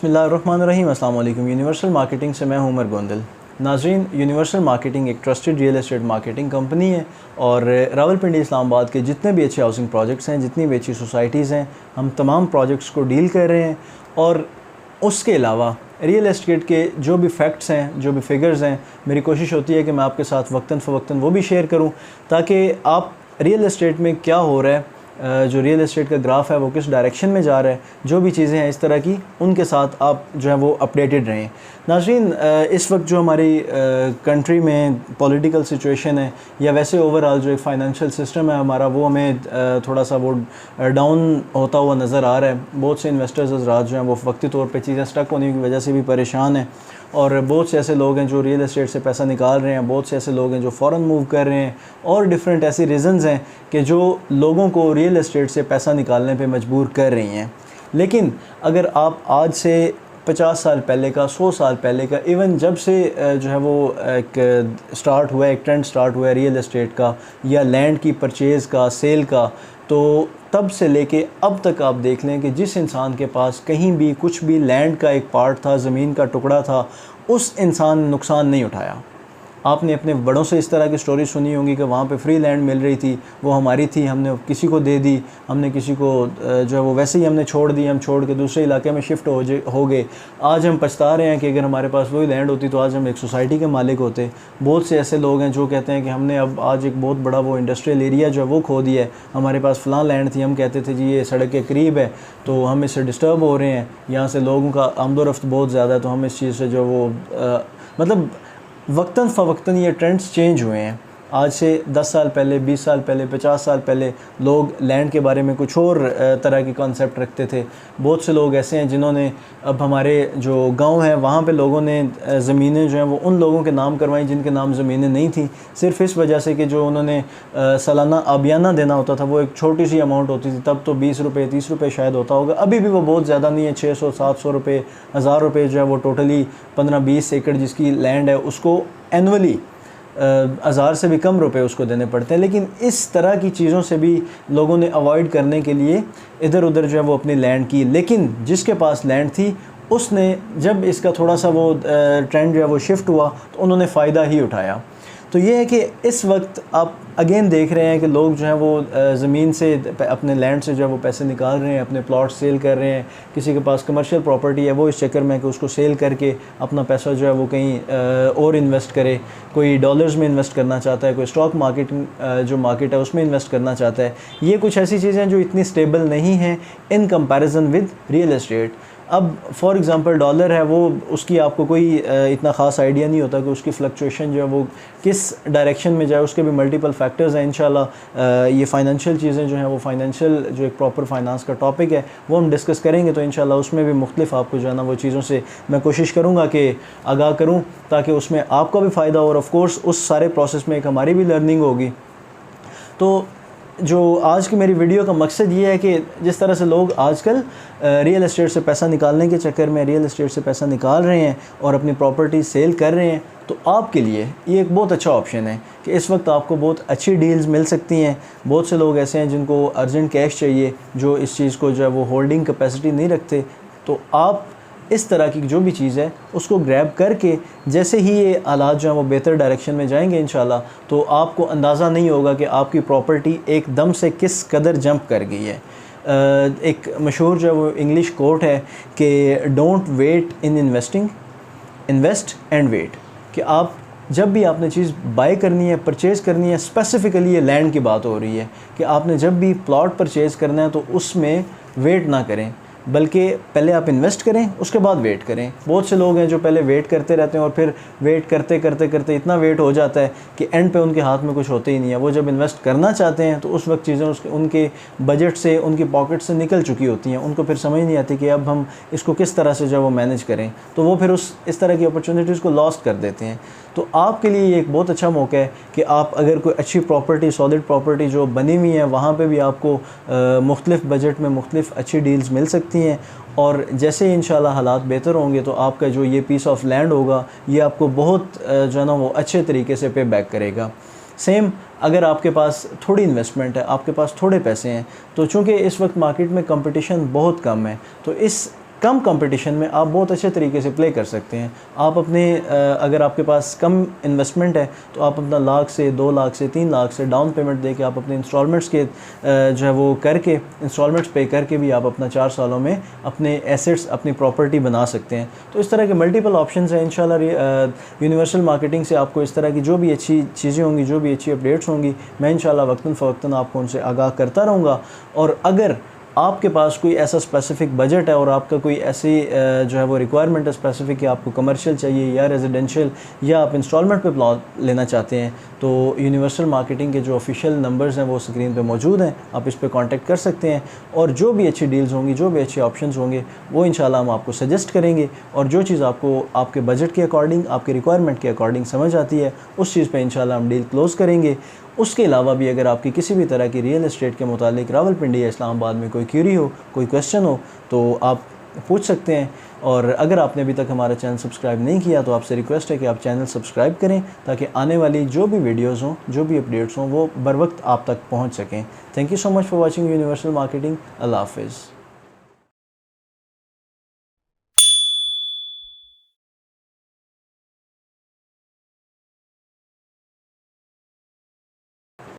बिस्मिल्लाहिर्रहमानिर्रहीम। अस्सलाम वालेकुम। यूनिवर्सल मार्केटिंग से मैं हूं उमर गोंदल। नाज़रीन, यूनिवर्सल मार्केटिंग एक trusted real estate marketing company है और रावलपिंडी इस्लामाबाद के जितने भी अच्छे हाउसिंग प्रोजेक्ट्स हैं, जितनी भी अच्छी सोसाइटीज़ हैं, हम तमाम प्रोजेक्ट्स को डील कर रहे हैं। और उसके अलावा रियल एस्टेट के जो भी फैक्ट्स हैं, जो भी फिगर्स हैं, मेरी कोशिश होती है कि मैं आपके साथ वक्तन फ़वक्तन वो भी शेयर करूं ताकि आप रियल एस्टेट में क्या हो रहा है, जो रियल एस्टेट का ग्राफ है वो किस डायरेक्शन में जा रहा है, जो भी चीज़ें हैं इस तरह की, उनके साथ आप जो है वो अपडेटेड रहें। नाज़रीन, इस वक्त जो हमारी कंट्री में पॉलिटिकल सिचुएशन है या वैसे ओवरऑल जो एक फ़ाइनेंशियल सिस्टम है हमारा, वो हमें थोड़ा सा वो डाउन होता हुआ नज़र आ रहा है। बहुत से इन्वेस्टर्स हज़रात जो हैं वो वक्ती तौर पे चीज़ें स्टक होने की वजह से भी परेशान हैं और बहुत से ऐसे लोग हैं जो रियल एस्टेट से पैसा निकाल रहे हैं, बहुत से ऐसे लोग हैं जो फ़ौरन मूव कर रहे हैं और डिफरेंट ऐसी रीज़न्स हैं कि जो लोगों को रियल एस्टेट से पैसा निकालने पे मजबूर कर रही हैं। लेकिन अगर आप आज से 50 साल पहले का, 100 साल पहले का, इवन जब से जो है वो एक स्टार्ट हुआ है, एक ट्रेंड स्टार्ट हुआ है रियल एस्टेट का या लैंड की परचेज़ का, सेल का, तो तब से लेके अब तक आप देख लें कि जिस इंसान के पास कहीं भी कुछ भी लैंड का एक पार्ट था, ज़मीन का टुकड़ा था, उस इंसान ने नुकसान नहीं उठाया। आपने अपने बड़ों से इस तरह की स्टोरी सुनी होंगी कि वहाँ पे फ्री लैंड मिल रही थी, वो हमारी थी, हमने किसी को दे दी, हमने किसी को जो है वो वैसे ही हमने छोड़ दी, हम छोड़ के दूसरे इलाके में शिफ्ट हो गए। आज हम पछता रहे हैं कि अगर हमारे पास वही लैंड होती तो आज हम एक सोसाइटी के मालिक होते। बहुत से ऐसे लोग हैं जो कहते हैं कि हमने अब आज एक बहुत बड़ा वो इंडस्ट्रियल एरिया जो है वो खो दिया है, हमारे पास फ़लाँ लैंड थी, हम कहते थे जी ये सड़क के करीब है तो हम इससे डिस्टर्ब हो रहे हैं, यहाँ से लोगों का आमदोरफ्त बहुत ज़्यादा है, तो हम इस चीज़ से जो वो मतलब वक्तन फ़वक्तन ये ट्रेंड्स चेंज हुए हैं। आज से 10 साल पहले, 20 साल पहले, 50 साल पहले लोग लैंड के बारे में कुछ और तरह के कॉन्सेप्ट रखते थे। बहुत से लोग ऐसे हैं जिन्होंने अब हमारे जो गांव है वहाँ पे लोगों ने ज़मीनें जो हैं वो उन लोगों के नाम करवाई जिनके नाम ज़मीनें नहीं थी, सिर्फ इस वजह से कि जो उन्होंने सालाना आबियाना देना होता था वो एक छोटी सी अमाउंट होती थी। तब तो 20 रुपये 30 रुपये शायद होता होगा, अभी भी वो बहुत ज़्यादा नहीं है। 600 700 रुपये, 1000 रुपये जो है वो टोटली 15-20 एकड़ जिसकी लैंड है उसको एनुअली 1000 से भी कम रुपए उसको देने पड़ते हैं। लेकिन इस तरह की चीज़ों से भी लोगों ने अवॉइड करने के लिए इधर उधर जो है वो अपनी लैंड की, लेकिन जिसके पास लैंड थी उसने जब इसका थोड़ा सा वो ट्रेंड जो है वो शिफ्ट हुआ तो उन्होंने फ़ायदा ही उठाया। तो ये है कि इस वक्त आप अगेन देख रहे हैं कि लोग जो हैं वो ज़मीन से, अपने लैंड से जो है वो पैसे निकाल रहे हैं, अपने प्लॉट सेल कर रहे हैं। किसी के पास कमर्शियल प्रॉपर्टी है वो इस चक्कर में कि उसको सेल करके अपना पैसा जो है वो कहीं और इन्वेस्ट करे। कोई डॉलर्स में इन्वेस्ट करना चाहता है, कोई स्टॉक मार्केट जो मार्केट है उसमें इन्वेस्ट करना चाहता है। ये कुछ ऐसी चीज़ें हैं जो इतनी स्टेबल नहीं हैं in comparison with real estate. अब फॉर एग्ज़ाम्पल डॉलर है वो, उसकी आपको कोई इतना ख़ास आइडिया नहीं होता कि उसकी फ्लक्चुएशन जो है वो किस डायरेक्शन में जाए। उसके भी मल्टीपल फैक्टर्स हैं। इंशाल्लाह ये फ़ाइनेंशियल चीज़ें जो हैं वो फ़ाइनेंशियल जो एक प्रॉपर फाइनेंस का टॉपिक है वो हम डिस्कस करेंगे, तो इंशाल्लाह उसमें भी मुख्तलिफ आपको जो है ना वो चीज़ों से मैं कोशिश करूँगा कि आगाह करूँ ताकि उसमें आपका भी फ़ायदा हो और ऑफ कोर्स उस सारे प्रोसेस में एक हमारी भी लर्निंग होगी। तो जो आज की मेरी वीडियो का मकसद ये है कि जिस तरह से लोग आजकल रियल एस्टेट से पैसा निकालने के चक्कर में रियल एस्टेट से पैसा निकाल रहे हैं और अपनी प्रॉपर्टी सेल कर रहे हैं, तो आपके लिए ये एक बहुत अच्छा ऑप्शन है कि इस वक्त आपको बहुत अच्छी डील्स मिल सकती हैं। बहुत से लोग ऐसे हैं जिनको अर्जेंट कैश चाहिए, जो इस चीज़ को जो है वो होल्डिंग कैपेसिटी नहीं रखते, तो आप इस तरह की जो भी चीज़ है उसको ग्रैब करके जैसे ही ये हालात जो हैं वो बेहतर डायरेक्शन में जाएंगे इंशाल्लाह, तो आपको अंदाज़ा नहीं होगा कि आपकी प्रॉपर्टी एकदम से किस कदर जंप कर गई है। एक मशहूर जो है वो इंग्लिश कोट है कि don't wait in investing, invest and wait. कि आप जब भी आपने चीज़ बाय करनी है, परचेज़ करनी है, स्पेसिफ़िकली ये लैंड की बात हो रही है कि आपने जब भी प्लॉट परचेज़ करना है तो उसमें वेट ना करें, बल्कि पहले आप इन्वेस्ट करें उसके बाद वेट करें। बहुत से लोग हैं जो पहले वेट करते रहते हैं और फिर वेट करते करते करते इतना वेट हो जाता है कि एंड पे उनके हाथ में कुछ होते ही नहीं है। वो जब इन्वेस्ट करना चाहते हैं तो उस वक्त चीज़ें उनके बजट से, उनकी पॉकेट से निकल चुकी होती हैं। उनको फिर समझ नहीं आती कि अब हम इसको किस तरह से जो वो मैनेज करें, तो वो फिर इस तरह की अपॉर्चुनिटीज़ को लॉस्ट कर देते हैं। तो आपके लिए ये एक बहुत अच्छा मौका है कि आप अगर कोई अच्छी प्रॉपर्टी, सॉलिड प्रॉपर्टी जो बनी हुई है वहाँ पे भी आपको मुख्तलिफ बजट में मुख्तलिफ अच्छी डील्स मिल सकती हैं। और जैसे इंशाल्लाह हालात बेहतर होंगे तो आपका जो ये पीस ऑफ लैंड होगा ये आपको बहुत जो है ना वो अच्छे तरीके से पे बैक करेगा। सेम अगर आपके पास थोड़ी इन्वेस्टमेंट है, आपके पास थोड़े पैसे हैं, तो चूँकि इस वक्त मार्केट में कंपटीशन बहुत कम है, तो इस कम कंपटीशन में आप बहुत अच्छे तरीके से प्ले कर सकते हैं। आप अपने अगर आपके पास कम इन्वेस्टमेंट है तो आप अपना लाख से 2 लाख से 3 लाख से डाउन पेमेंट दे के आप अपने इंस्टॉलमेंट्स के जो है वो करके इंस्टॉलमेंट्स पे करके भी आप अपना 4 सालों में अपने एसेट्स अपनी प्रॉपर्टी बना सकते हैं। तो इस तरह के मल्टीपल ऑप्शंस हैं। इंशाल्लाह यूनिवर्सल मार्केटिंग से आपको इस तरह की जो भी अच्छी चीज़ें होंगी, जो भी अच्छी अपडेट्स होंगी, मैं इंशाल्लाह वक्तन फ़वक्तन आपको उनसे आगाह करता रहूँगा। और अगर आपके पास कोई ऐसा स्पेसिफिक बजट है और आपका कोई ऐसी जो है वो रिक्वायरमेंट है स्पेसिफिक कि आपको कमर्शियल चाहिए या रेजिडेंशियल या आप इंस्टॉलमेंट पे प्लॉट लेना चाहते हैं, तो यूनिवर्सल मार्केटिंग के जो ऑफिशियल नंबर्स हैं वो स्क्रीन पे मौजूद हैं, आप इस पे कांटेक्ट कर सकते हैं। और जो भी अच्छी डील्स होंगी, जो भी अच्छे ऑप्शंस होंगे, वो इंशाल्लाह हम आपको सजेस्ट करेंगे। और जो चीज़ आपको आपके बजट के अकॉर्डिंग, आपके रिक्वायरमेंट के अकॉर्डिंग समझ आती है, उस चीज़ पर इंशाल्लाह हम डील क्लोज़ करेंगे। उसके अलावा भी अगर आपकी किसी भी तरह की रियल एस्टेट के मुतालिक रावलपिंडी या इस्लामाबाद में कोई क्यूरी हो, कोई क्वेश्चन हो, तो आप पूछ सकते हैं। और अगर आपने अभी तक हमारा चैनल सब्सक्राइब नहीं किया तो आपसे रिक्वेस्ट है कि आप चैनल सब्सक्राइब करें ताकि आने वाली जो भी वीडियोज़ हों, जो भी अपडेट्स हों, वो बर वक्त आप तक पहुँच सकें। Thank you so much for watching Universal Marketing. अल्लाह हाफ़िज़।